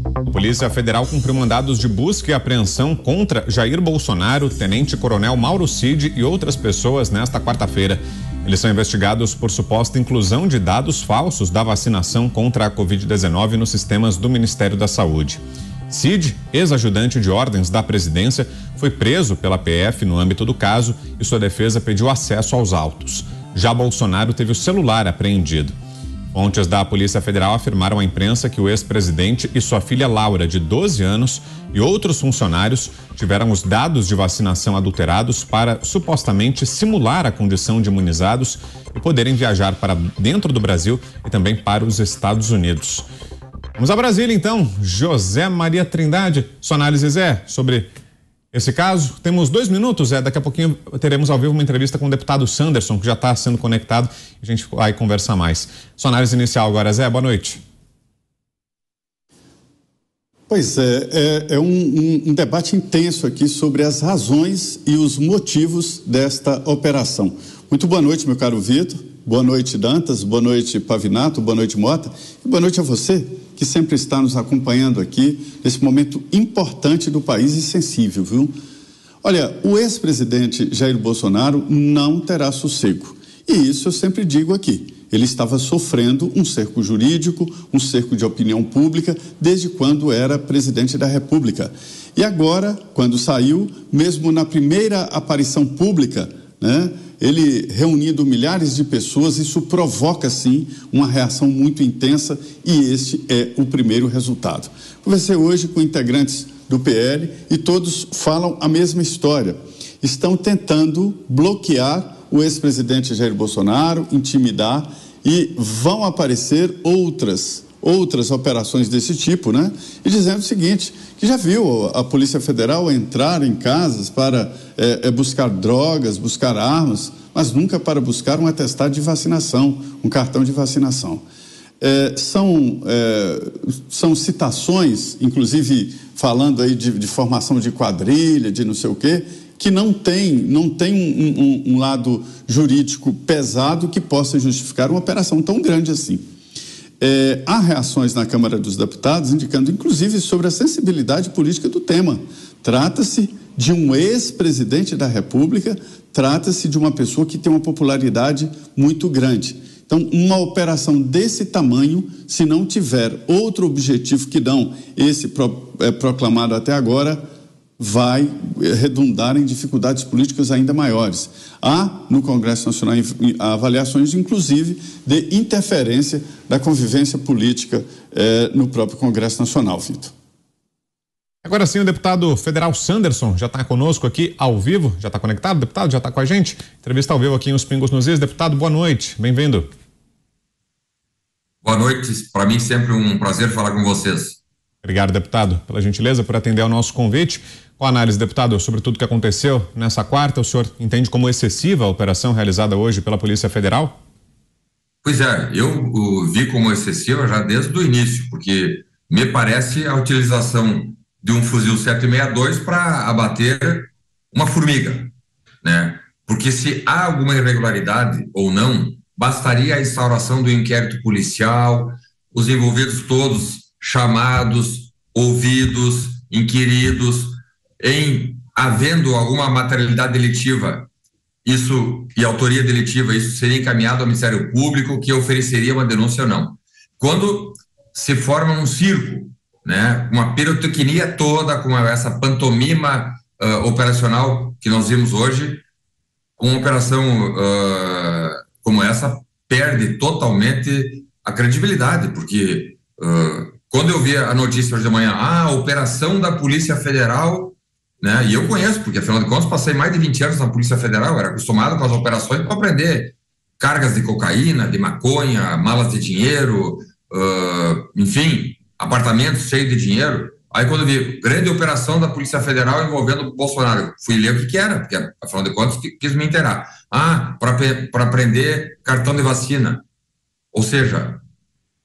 A Polícia Federal cumpriu mandados de busca e apreensão contra Jair Bolsonaro, Tenente-Coronel Mauro Cid e outras pessoas nesta quarta-feira. Eles são investigados por suposta inclusão de dados falsos da vacinação contra a Covid-19 nos sistemas do Ministério da Saúde. Cid, ex-ajudante de ordens da presidência, foi preso pela PF no âmbito do caso e sua defesa pediu acesso aos autos. Já Bolsonaro teve o celular apreendido. Fontes da Polícia Federal afirmaram à imprensa que o ex-presidente e sua filha Laura, de 12 anos, e outros funcionários tiveram os dados de vacinação adulterados para supostamente simular a condição de imunizados e poderem viajar para dentro do Brasil e também para os Estados Unidos. Vamos a Brasília, então. José Maria Trindade, sua análise, Zé, sobre esse caso. Temos 2 minutos, Zé. Daqui a pouquinho teremos ao vivo uma entrevista com o deputado Sanderson, que já está sendo conectado. A gente vai conversar mais. Sua análise inicial agora, Zé. Boa noite. Pois é um debate intenso aqui sobre as razões e os motivos desta operação. Muito boa noite, meu caro Vitor. Boa noite, Dantas. Boa noite, Pavinato. Boa noite, Mota. E boa noite a você, que sempre está nos acompanhando aqui nesse momento importante do país e sensível, viu? Olha, o ex-presidente Jair Bolsonaro não terá sossego. E isso eu sempre digo aqui. Ele estava sofrendo um cerco jurídico, um cerco de opinião pública, desde quando era presidente da República. E agora, quando saiu, mesmo na primeira aparição pública, né, ele reunindo milhares de pessoas, isso provoca, sim, uma reação muito intensa e este é o primeiro resultado. Conversei hoje com integrantes do PL e todos falam a mesma história. Estão tentando bloquear o ex-presidente Jair Bolsonaro, intimidar, e vão aparecer outras operações desse tipo, né? E dizendo o seguinte, que já viu a Polícia Federal entrar em casas para buscar drogas, buscar armas, mas nunca para buscar um atestado de vacinação, um cartão de vacinação. São citações, inclusive falando aí de formação de quadrilha, de não sei o quê, que não tem um lado jurídico pesado que possa justificar uma operação tão grande assim. Há reações na Câmara dos Deputados indicando, inclusive, sobre a sensibilidade política do tema. Trata-se de um ex-presidente da República, trata-se de uma pessoa que tem uma popularidade muito grande. Então, uma operação desse tamanho, se não tiver outro objetivo que não esse proclamado até agora, vai redundar em dificuldades políticas ainda maiores. Há no Congresso Nacional avaliações, inclusive, de interferência da convivência política no próprio Congresso Nacional, Vitor. Agora sim, o deputado federal Sanderson já está conosco aqui ao vivo. Já está conectado, deputado? Já está com a gente? Entrevista ao vivo aqui em Os Pingos nos Is. Deputado, boa noite. Bem-vindo. Boa noite. Para mim, sempre um prazer falar com vocês. Obrigado, deputado, pela gentileza, por atender ao nosso convite. Qual a análise, deputado, sobre tudo que aconteceu nessa quarta? O senhor entende como excessiva a operação realizada hoje pela Polícia Federal? Pois é, eu vi como excessiva já desde o início, porque me parece a utilização de um fuzil 762 para abater uma formiga, né? Porque se há alguma irregularidade ou não, bastaria a instauração do inquérito policial, os envolvidos todos chamados, ouvidos, inquiridos, em havendo alguma materialidade delitiva, isso e autoria delitiva, isso seria encaminhado ao Ministério Público, que ofereceria uma denúncia ou não. Quando se forma um circo, né, uma pirotecnia toda, com essa pantomima operacional que nós vimos hoje, uma operação como essa perde totalmente a credibilidade, porque quando eu vi a notícia hoje de manhã, a operação da Polícia Federal, né, e eu conheço, porque afinal de contas passei mais de 20 anos na Polícia Federal, era acostumado com as operações para prender cargas de cocaína, de maconha, malas de dinheiro, enfim, apartamentos cheios de dinheiro. Aí quando eu vi grande operação da Polícia Federal envolvendo o Bolsonaro, fui ler o que era, porque afinal de contas quis me inteirar. Para prender cartão de vacina. Ou seja,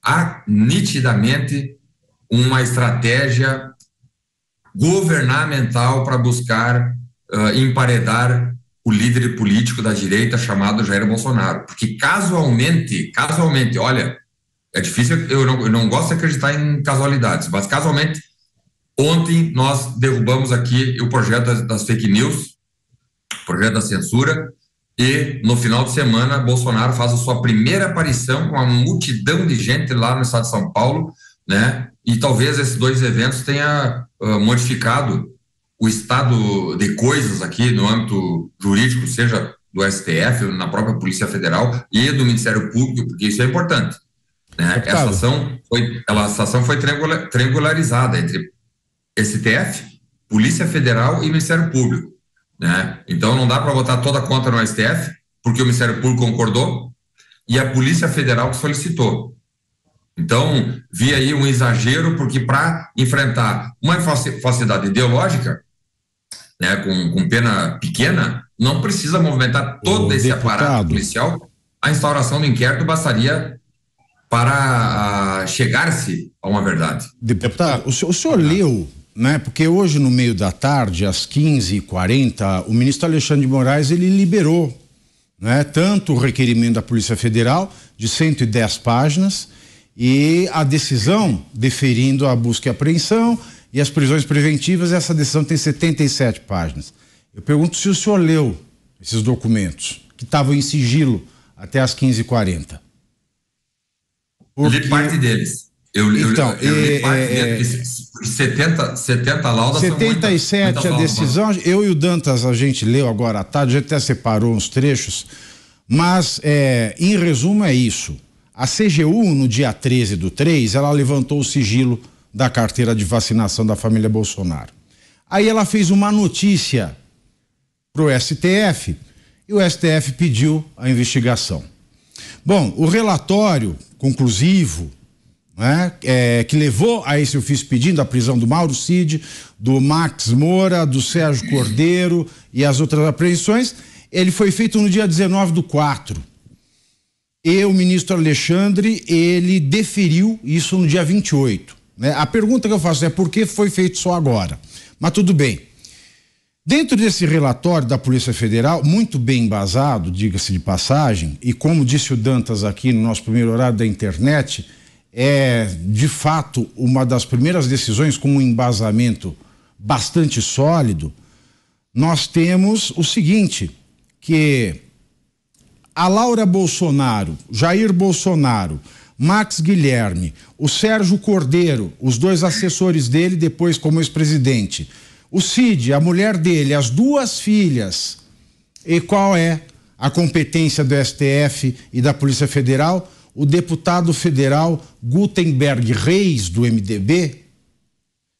há nitidamente uma estratégia governamental para buscar emparedar o líder político da direita chamado Jair Bolsonaro. Porque casualmente, olha, É difícil, eu não gosto de acreditar em casualidades, mas casualmente, ontem nós derrubamos aqui o projeto das fake news, projeto da censura, e no final de semana Bolsonaro faz a sua primeira aparição com uma multidão de gente lá no estado de São Paulo, né? E talvez esses dois eventos tenha modificado o estado de coisas aqui no âmbito jurídico, seja do STF, na própria Polícia Federal e do Ministério Público, porque isso é importante, né? Essa ação foi triangularizada entre STF, Polícia Federal e Ministério Público, né? Então não dá para botar toda a conta no STF, porque o Ministério Público concordou e a Polícia Federal que solicitou. Então, vi aí um exagero, porque para enfrentar uma falsidade ideológica, né, com pena pequena, não precisa movimentar todo esse aparato policial. A instauração do inquérito bastaria para chegar-se a uma verdade. Deputado, o senhor leu, né? Porque hoje, no meio da tarde, às 15h40, o ministro Alexandre de Moraes, ele liberou, né, tanto o requerimento da Polícia Federal, de 110 páginas, e a decisão deferindo a busca e apreensão e as prisões preventivas. Essa decisão tem 77 páginas. Eu pergunto se o senhor leu esses documentos, que estavam em sigilo até às 15h40. Li parte deles. Eu li parte deles. 70 laudas 77 são a decisão. Eu e o Dantas, a gente leu agora à tarde, a gente até separou uns trechos, mas em resumo é isso. A CGU, no dia 13/3, ela levantou o sigilo da carteira de vacinação da família Bolsonaro. Aí ela fez uma notícia pro STF e o STF pediu a investigação. Bom, o relatório conclusivo, né, que levou a esse ofício pedindo a prisão do Mauro Cid, do Max Moura, do Sérgio Cordeiro e as outras apreensões, ele foi feito no dia 19/4. E o ministro Alexandre, ele deferiu isso no dia 28. Né? A pergunta que eu faço é por que foi feito só agora? Mas tudo bem. Dentro desse relatório da Polícia Federal, muito bem embasado, diga-se de passagem, e como disse o Dantas aqui no nosso primeiro horário da internet, é de fato uma das primeiras decisões com um embasamento bastante sólido. Nós temos o seguinte, que a Laura Bolsonaro, Jair Bolsonaro, Max Guilherme, o Sérgio Cordeiro, os dois assessores dele depois como ex-presidente, o Cid, a mulher dele, as duas filhas. E qual é a competência do STF e da Polícia Federal? O deputado federal Gutenberg Reis, do MDB,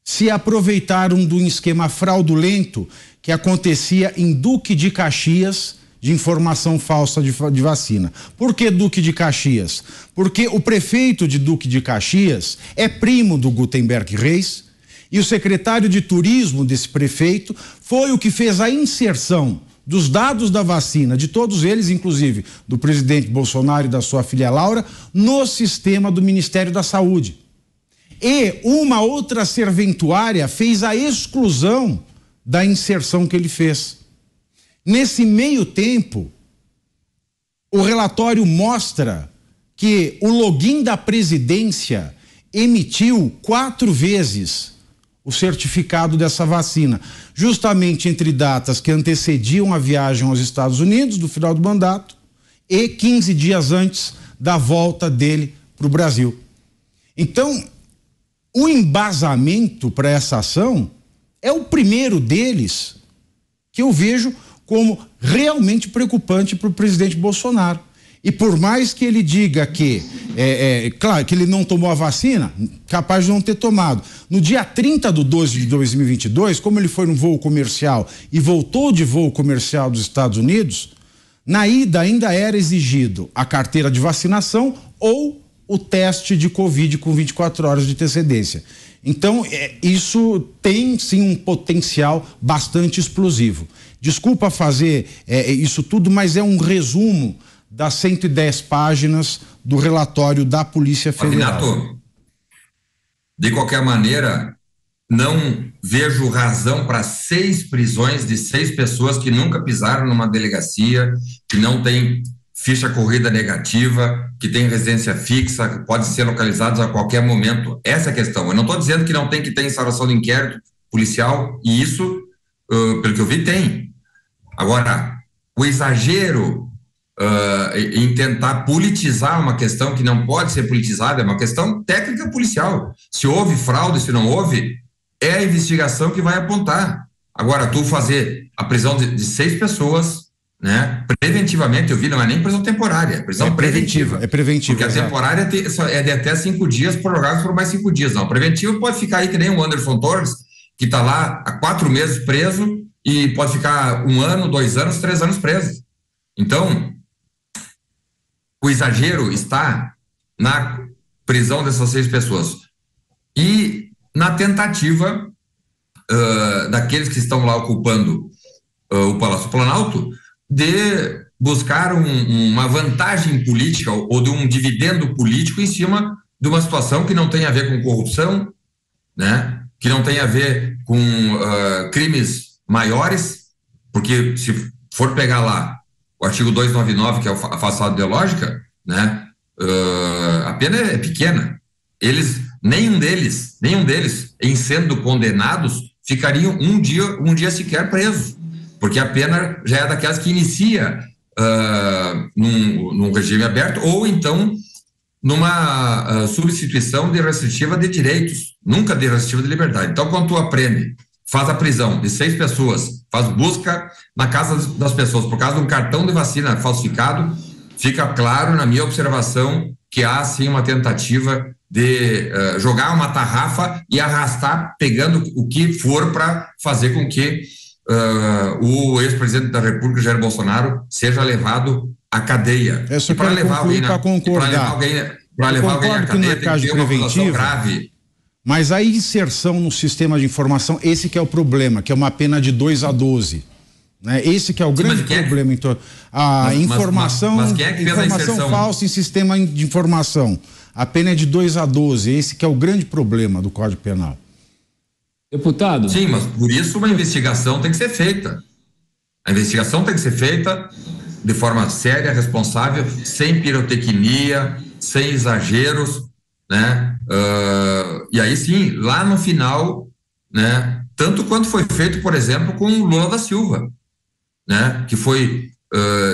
se aproveitaram de um esquema fraudulento que acontecia em Duque de Caxias, de informação falsa de vacina. Por que Duque de Caxias? Porque o prefeito de Duque de Caxias é primo do Gutenberg Reis e o secretário de turismo desse prefeito foi o que fez a inserção dos dados da vacina, de todos eles, inclusive do presidente Bolsonaro e da sua filha Laura, no sistema do Ministério da Saúde. E uma outra serventuária fez a exclusão da inserção que ele fez. Nesse meio tempo, o relatório mostra que o login da presidência emitiu 4 vezes o certificado dessa vacina, justamente entre datas que antecediam a viagem aos Estados Unidos, do final do mandato, e 15 dias antes da volta dele para o Brasil. Então, o embasamento para essa ação é o primeiro deles que eu vejo como realmente preocupante para o presidente Bolsonaro. E por mais que ele diga que, claro, que ele não tomou a vacina, capaz de não ter tomado. No dia 30/12/2022, como ele foi no voo comercial e voltou de voo comercial dos Estados Unidos, na ida ainda era exigido a carteira de vacinação ou o teste de Covid com 24 horas de antecedência. Então, isso tem sim um potencial bastante explosivo. Desculpa fazer isso tudo, mas é um resumo das 110 páginas do relatório da Polícia Federal. Renato, de qualquer maneira, não vejo razão para 6 prisões de 6 pessoas que nunca pisaram numa delegacia, que não têm ficha corrida negativa, que tem residência fixa, que pode ser localizados a qualquer momento. Essa é a questão. Eu não estou dizendo que não tem que ter instauração de inquérito policial, e isso, pelo que eu vi, tem. Agora, o exagero em tentar politizar uma questão que não pode ser politizada, é uma questão técnica policial. Se houve fraude, se não houve, é a investigação que vai apontar. Agora, tu fazer a prisão de 6 pessoas, né, preventivamente, eu vi, não é nem prisão temporária, é prisão preventiva. É preventiva. Porque a temporária é de até 5 dias, prorrogados por mais 5 dias. Não, a preventiva pode ficar aí que nem o Anderson Torres, que está lá há 4 meses preso e pode ficar 1 ano, 2 anos, 3 anos preso. Então, o exagero está na prisão dessas 6 pessoas e na tentativa daqueles que estão lá ocupando o Palácio Planalto de buscar uma vantagem política ou de um dividendo político em cima de uma situação que não tem a ver com corrupção, né? Que não tem a ver com crimes maiores, porque se for pegar lá o artigo 299, que é a falsidade ideológica, né? A pena é pequena. Nenhum deles, em sendo condenados, ficariam um dia sequer presos, porque a pena já é daquelas que inicia num regime aberto ou então numa substituição de restritiva de direitos, nunca de restritiva de liberdade. Então, quando tu aprende, faz a prisão de 6 pessoas, faz busca na casa das pessoas por causa de um cartão de vacina falsificado, fica claro, na minha observação, que há sim uma tentativa de jogar uma tarrafa e arrastar, pegando o que for para fazer com que o ex-presidente da República, Jair Bolsonaro, seja levado à cadeia. Eu só quero concluir para concordar. Para levar alguém à cadeia, tem que ter uma acusação grave. Mas a inserção no sistema de informação, esse que é o problema, que é uma pena de 2 a 12. Né? Esse que é o grande problema. Então, informação falsa em sistema de informação. A pena é de 2 a 12. Esse que é o grande problema do Código Penal. Deputado. Sim, mas por isso uma investigação tem que ser feita. A investigação tem que ser feita de forma séria, responsável, sem pirotecnia, sem exageros, né? E aí sim, lá no final, né? Tanto quanto foi feito, por exemplo, com o Lula da Silva, né? Que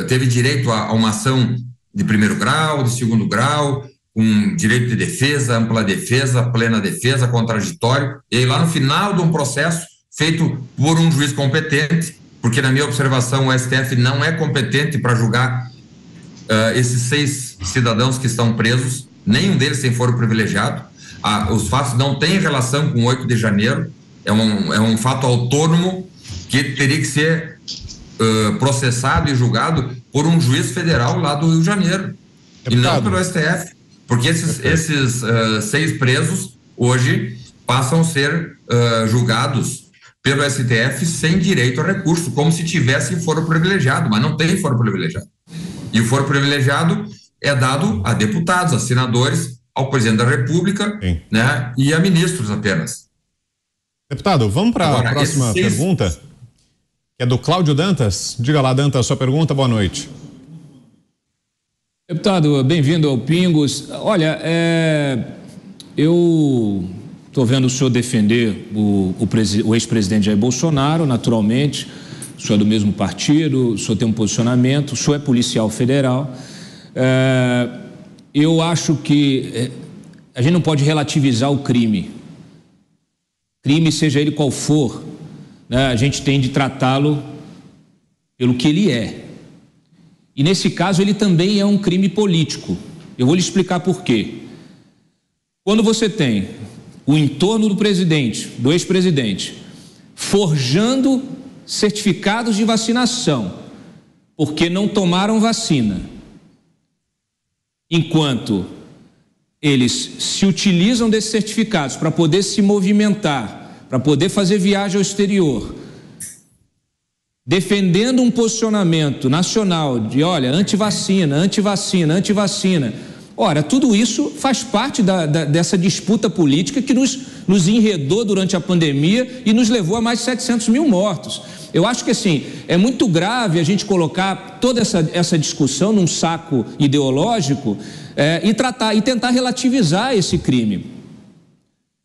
teve direito a uma ação de 1º grau, de 2º grau, com direito de defesa, ampla defesa, plena defesa, contraditório, e aí lá no final de um processo feito por um juiz competente, porque na minha observação o STF não é competente para julgar esses 6 cidadãos que estão presos, nenhum deles tem foro privilegiado, os fatos não têm relação com 8 de janeiro, é um fato autônomo que teria que ser processado e julgado por um juiz federal lá do Rio de Janeiro, e não pelo STF, porque esses 6 presos hoje passam a ser julgados pelo STF sem direito a recurso, como se tivessem foro privilegiado, mas não tem foro privilegiado. E o foro privilegiado é dado a deputados, a senadores, ao presidente da República, né, e a ministros apenas. Deputado, vamos para a próxima pergunta, que é do Cláudio Dantas. Diga lá, Dantas, sua pergunta, boa noite. Deputado, bem-vindo ao Pingos. Olha, eu estou vendo o senhor defender o ex-presidente Jair Bolsonaro, naturalmente. O senhor é do mesmo partido, o senhor tem um posicionamento, o senhor é policial federal. Eu acho que a gente não pode relativizar o crime. Crime, seja ele qual for, né, a gente tem de tratá-lo pelo que ele é. E nesse caso ele também é um crime político. Eu vou lhe explicar por quê. Quando você tem o entorno do presidente, do ex-presidente, forjando certificados de vacinação, porque não tomaram vacina, enquanto eles se utilizam desses certificados para poder se movimentar, para poder fazer viagem ao exterior, defendendo um posicionamento nacional de, olha, antivacina, antivacina, antivacina. Ora, tudo isso faz parte dessa disputa política que nos enredou durante a pandemia e nos levou a mais de 700 mil mortos. Eu acho que, assim, é muito grave a gente colocar toda essa discussão num saco ideológico e tentar relativizar esse crime.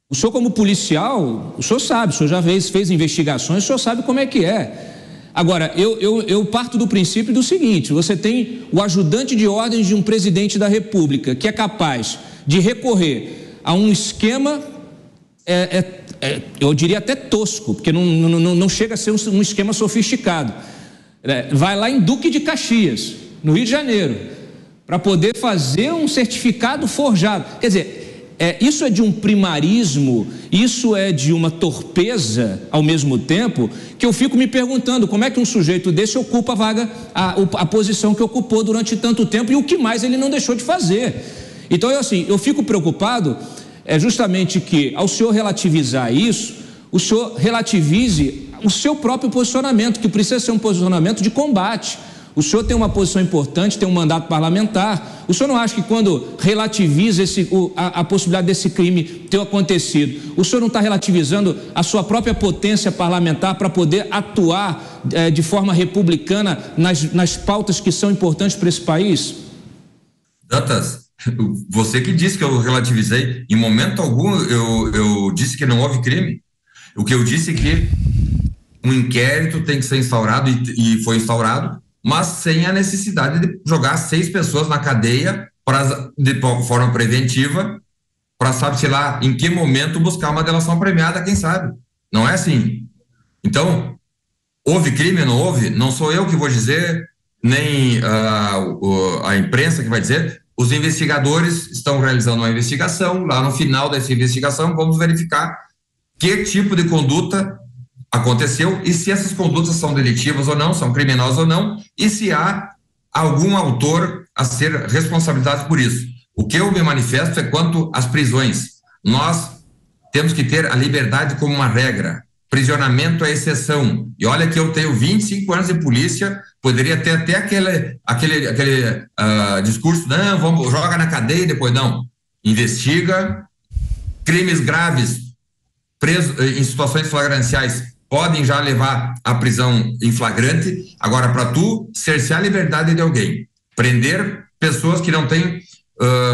O senhor, como policial, o senhor sabe, o senhor já fez investigações, o senhor sabe como é que é. Agora, eu parto do princípio do seguinte: você tem o ajudante de ordens de um presidente da República que é capaz de recorrer a um esquema, eu diria até tosco, porque não chega a ser um esquema sofisticado. Vai lá em Duque de Caxias, no Rio de Janeiro, para poder fazer um certificado forjado. Quer dizer, isso é de um primarismo, isso é de uma torpeza ao mesmo tempo, que eu fico me perguntando como é que um sujeito desse ocupa a vaga, a posição que ocupou durante tanto tempo e o que mais ele não deixou de fazer. Então, eu fico preocupado justamente que, ao senhor relativizar isso, o senhor relativize o seu próprio posicionamento, que precisa ser um posicionamento de combate. O senhor tem uma posição importante, tem um mandato parlamentar. O senhor não acha que quando relativiza a possibilidade desse crime ter acontecido, o senhor não está relativizando a sua própria potência parlamentar para poder atuar de forma republicana nas pautas que são importantes para esse país? Dantas, você que disse que eu relativizei, em momento algum eu disse que não houve crime. O que eu disse é que um inquérito tem que ser instaurado e foi instaurado, mas sem a necessidade de jogar 6 pessoas na cadeia de forma preventiva, para sabe, sei lá, em que momento buscar uma delação premiada, quem sabe. Não é assim. Então, houve crime ou não houve? Não sou eu que vou dizer, nem a imprensa que vai dizer. Os investigadores estão realizando uma investigação. Lá no final dessa investigação, vamos verificar que tipo de conduta aconteceu e se essas condutas são delitivas ou não, são criminosas ou não, e se há algum autor a ser responsabilizado por isso. O que eu me manifesto é quanto às prisões. Nós temos que ter a liberdade como uma regra. Prisionamento é exceção. E olha que eu tenho 25 anos de polícia, poderia ter até aquele discurso, não, joga na cadeia e depois não. Investiga, crimes graves, preso em situações flagranciais, podem já levar à prisão em flagrante. Agora, para tu cercear a liberdade de alguém, prender pessoas que não têm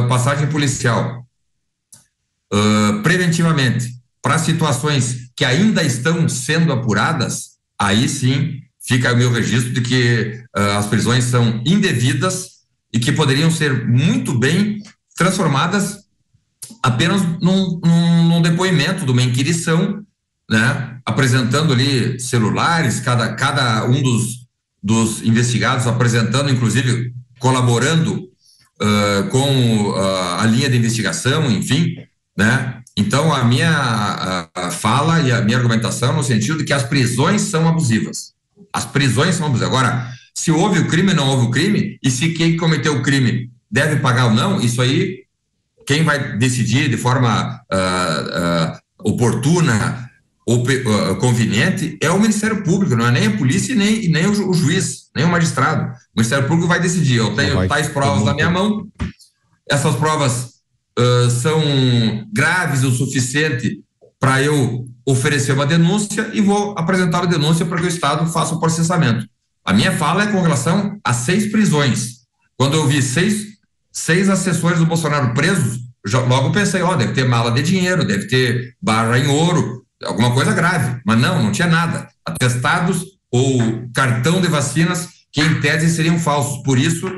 passagem policial preventivamente para situações que ainda estão sendo apuradas, aí sim fica o meu registro de que as prisões são indevidas e que poderiam ser muito bem transformadas apenas num depoimento, de uma inquirição, né? Apresentando ali celulares, cada um dos investigados apresentando, inclusive colaborando com a linha de investigação, enfim, né? Então a minha fala e a minha argumentação no sentido de que as prisões são abusivas. As prisões são abusivas. Agora, se houve o crime, não houve o crime, e se quem cometeu o crime deve pagar ou não, isso aí quem vai decidir de forma oportuna ou conveniente é o Ministério Público, não é nem a polícia e nem o juiz, nem o magistrado. O Ministério Público vai decidir. Eu tenho tais provas na minha mão, essas provas são graves o suficiente para eu oferecer uma denúncia e vou apresentar a denúncia para que o Estado faça o processamento. A minha fala é com relação a 6 prisões. Quando eu vi 6 assessores do Bolsonaro presos, logo pensei, deve ter mala de dinheiro, deve ter barra em ouro, alguma coisa grave, mas não tinha nada. Atestados ou cartão de vacinas que em tese seriam falsos. Por isso,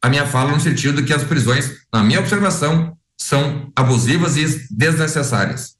a minha fala no sentido de que as prisões, na minha observação, são abusivas e desnecessárias.